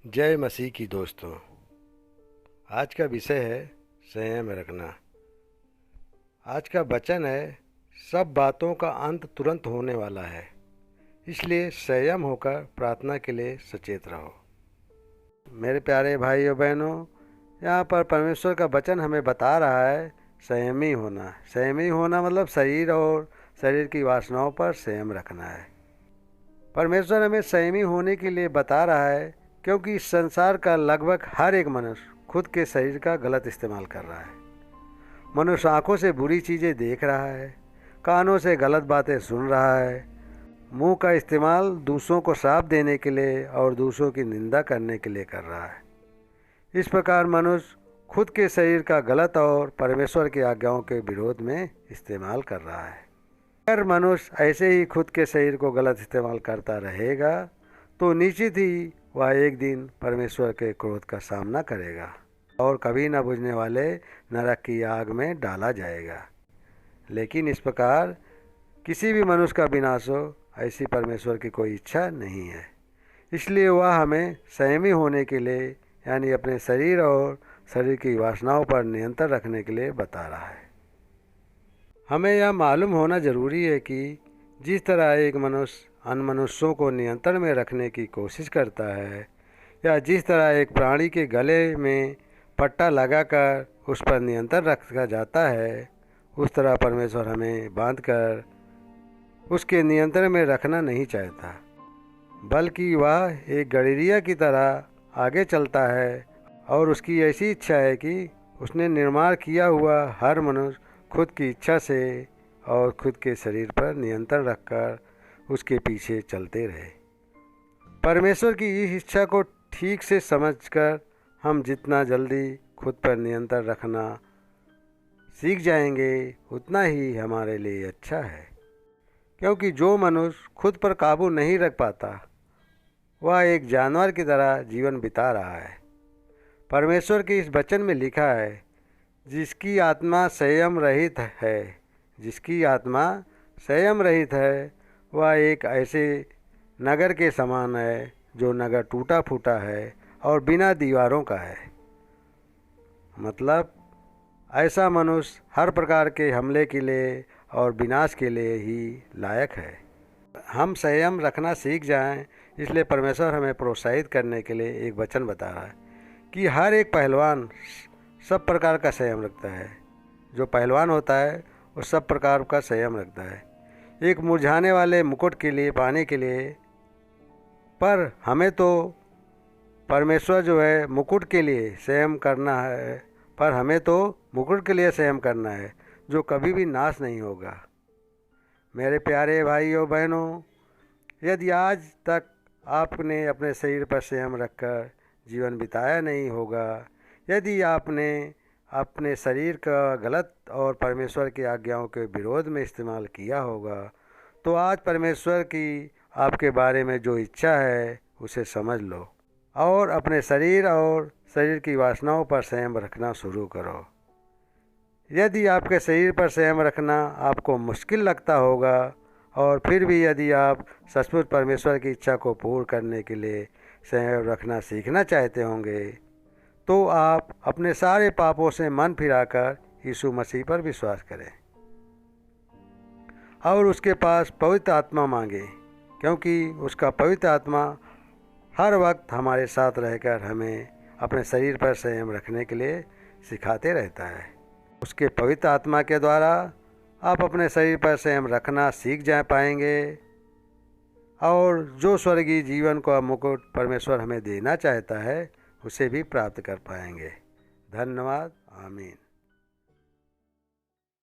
जय मसीह की दोस्तों। आज का विषय है संयम रखना। आज का वचन है, सब बातों का अंत तुरंत होने वाला है, इसलिए संयम होकर प्रार्थना के लिए सचेत रहो। मेरे प्यारे भाइयों बहनों, यहाँ पर परमेश्वर का वचन हमें बता रहा है संयमी होना। संयमी होना मतलब शरीर और शरीर की वासनाओं पर संयम रखना है। परमेश्वर हमें संयमी होने के लिए बता रहा है क्योंकि इस संसार का लगभग हर एक मनुष्य खुद के शरीर का गलत इस्तेमाल कर रहा है। मनुष्य आंखों से बुरी चीज़ें देख रहा है, कानों से गलत बातें सुन रहा है, मुंह का इस्तेमाल दूसरों को श्राप देने के लिए और दूसरों की निंदा करने के लिए कर रहा है। इस प्रकार मनुष्य खुद के शरीर का गलत और परमेश्वर की आज्ञाओं के विरोध में इस्तेमाल कर रहा है। अगर मनुष्य ऐसे ही खुद के शरीर को गलत इस्तेमाल करता रहेगा तो निश्चित ही वह एक दिन परमेश्वर के क्रोध का सामना करेगा और कभी न बुझने वाले नरक की आग में डाला जाएगा। लेकिन इस प्रकार किसी भी मनुष्य का विनाश हो, ऐसी परमेश्वर की कोई इच्छा नहीं है। इसलिए वह हमें संयमी होने के लिए यानी अपने शरीर और शरीर की वासनाओं पर नियंत्रण रखने के लिए बता रहा है। हमें यह मालूम होना जरूरी है कि जिस तरह एक मनुष्य अन्य मनुष्यों को नियंत्रण में रखने की कोशिश करता है या जिस तरह एक प्राणी के गले में पट्टा लगाकर उस पर नियंत्रण रखा जाता है, उस तरह परमेश्वर हमें बांधकर उसके नियंत्रण में रखना नहीं चाहता, बल्कि वह एक गडरिया की तरह आगे चलता है और उसकी ऐसी इच्छा है कि उसने निर्माण किया हुआ हर मनुष्य खुद की इच्छा से और खुद के शरीर पर नियंत्रण रखकर उसके पीछे चलते रहे। परमेश्वर की इस इच्छा को ठीक से समझकर हम जितना जल्दी खुद पर नियंत्रण रखना सीख जाएंगे उतना ही हमारे लिए अच्छा है, क्योंकि जो मनुष्य खुद पर काबू नहीं रख पाता वह एक जानवर की तरह जीवन बिता रहा है। परमेश्वर के इस वचन में लिखा है, जिसकी आत्मा संयम रहित है, जिसकी आत्मा संयम रहित है वह एक ऐसे नगर के समान है जो नगर टूटा फूटा है और बिना दीवारों का है। मतलब ऐसा मनुष्य हर प्रकार के हमले के लिए और विनाश के लिए ही लायक है। हम संयम रखना सीख जाएं, इसलिए परमेश्वर हमें प्रोत्साहित करने के लिए एक वचन बता रहा है कि हर एक पहलवान सब प्रकार का संयम रखता है। जो पहलवान होता है वो सब प्रकार का संयम रखता है, एक मुरझाने वाले मुकुट के लिए पाने के लिए। पर हमें तो परमेश्वर जो है मुकुट के लिए संयम करना है, पर हमें तो मुकुट के लिए संयम करना है जो कभी भी नाश नहीं होगा। मेरे प्यारे भाइयों बहनों, यदि आज तक आपने अपने शरीर पर संयम रखकर जीवन बिताया नहीं होगा, यदि आपने अपने शरीर का गलत और परमेश्वर की आज्ञाओं के विरोध में इस्तेमाल किया होगा, तो आज परमेश्वर की आपके बारे में जो इच्छा है उसे समझ लो और अपने शरीर और शरीर की वासनाओं पर संयम रखना शुरू करो। यदि आपके शरीर पर संयम रखना आपको मुश्किल लगता होगा और फिर भी यदि आप सचमुच परमेश्वर की इच्छा को पूर्ण करने के लिए संयम रखना सीखना चाहते होंगे, तो आप अपने सारे पापों से मन फिराकर यीशु मसीह पर विश्वास करें और उसके पास पवित्र आत्मा मांगे, क्योंकि उसका पवित्र आत्मा हर वक्त हमारे साथ रहकर हमें अपने शरीर पर संयम रखने के लिए सिखाते रहता है। उसके पवित्र आत्मा के द्वारा आप अपने शरीर पर संयम रखना सीख जा पाएंगे और जो स्वर्गीय जीवन का मुकुट परमेश्वर हमें देना चाहता है उसे भी प्राप्त कर पाएंगे। धन्यवाद। आमीन।